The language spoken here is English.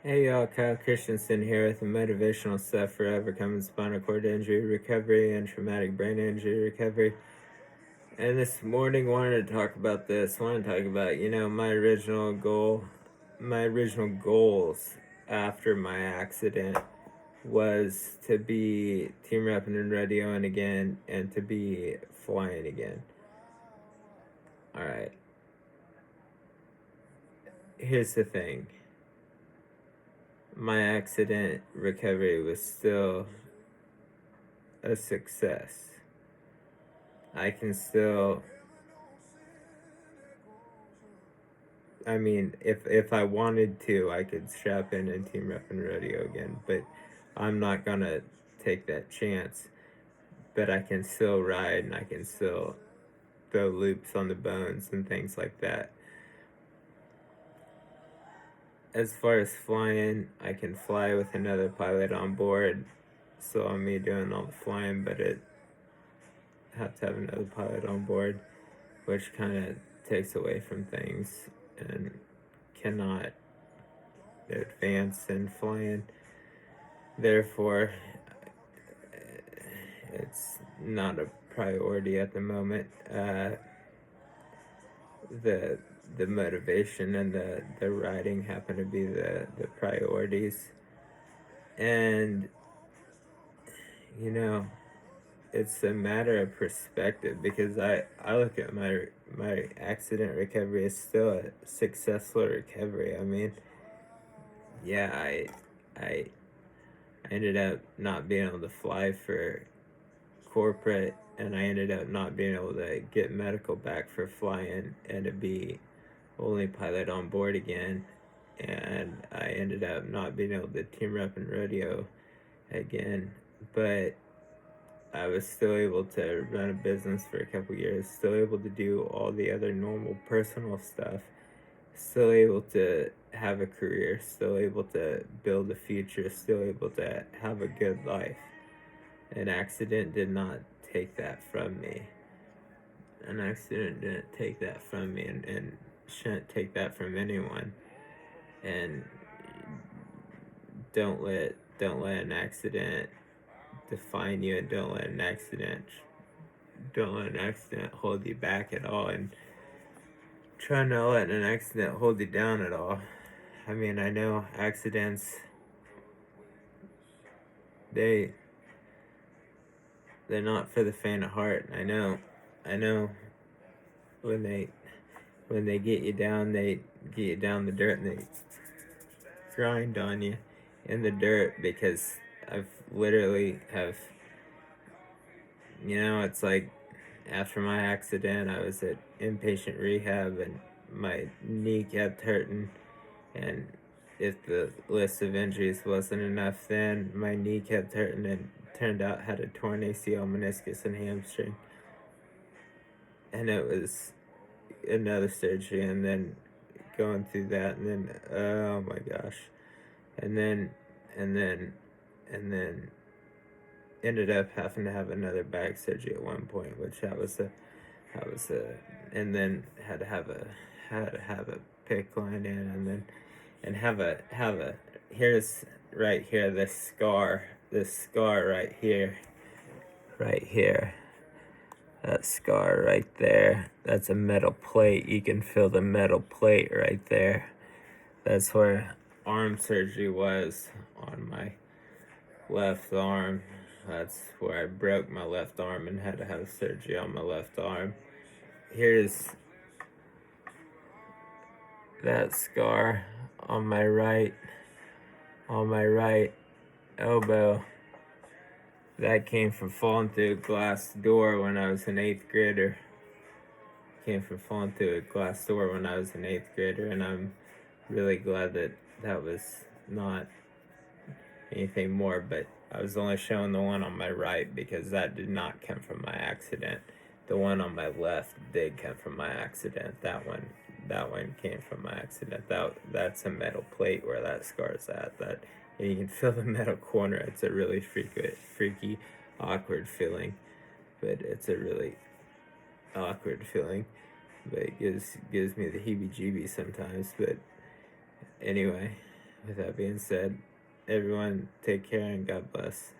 Hey y'all, Kyle Christensen here with the motivational stuff for overcoming spinal cord injury recovery and traumatic brain injury recovery. And this morning wanted to talk about this. Wanted to talk about, my original goals after my accident was to be team repping and radioing again and to be flying again. Alright. Here's the thing. My accident recovery was still a success. I can still, if I wanted to, I could strap in and team rep and rodeo again, but I'm not gonna take that chance. But I can still ride and I can still throw loops on the bones and things like that. As far as flying, I can fly with another pilot on board. So I'm me doing all the flying, but it have to have another pilot on board, which kind of takes away from things and cannot advance in flying. Therefore, it's not a priority at the moment. The motivation and the writing happen to be the priorities, and it's a matter of perspective because I look at my accident recovery as still a successful recovery. I mean, yeah, I ended up not being able to fly for corporate, and I ended up not being able to get medical back for flying and to be only pilot on board again, and I ended up not being able to team rep and rodeo again, but I was still able to run a business for a couple years, still able to do all the other normal personal stuff, still able to have a career, still able to build a future, still able to have a good life. An accident did not take that from me. An accident didn't take that from me and shouldn't take that from anyone. And don't let an accident define you, and don't let an accident hold you back at all, and try not to let an accident hold you down at all. I mean, I know accidents, they're not for the faint of heart. I know when they get you down, they get you down the dirt and they grind on you in the dirt, because I've literally have, it's like after my accident, I was at inpatient rehab and my knee kept hurting, and if the list of injuries wasn't enough, then my knee kept hurting and turned out had a torn ACL, meniscus, and hamstring. And it was another surgery, and then going through that, and then oh my gosh, and then ended up having to have another back surgery at one point, which that was a and then had to have a PICC line in, and then have a here's right here, this scar right here, that scar right there, that's a metal plate. You can feel the metal plate right there. That's where arm surgery was on my left arm. That's where I broke my left arm and had to have surgery on my left arm. Here's that scar on my right elbow. That came from falling through a glass door when I was an 8th grader. Came from falling through a glass door when I was an 8th grader, and I'm really glad that was not anything more, but I was only showing the one on my right because that did not come from my accident. The one on my left did come from my accident. That one came from my accident. That's a metal plate where that scar's at. And you can feel the metal corner. It's a really freaky, awkward feeling, but it's a really awkward feeling. But it gives me the heebie-jeebies sometimes. But anyway, with that being said, everyone take care and God bless.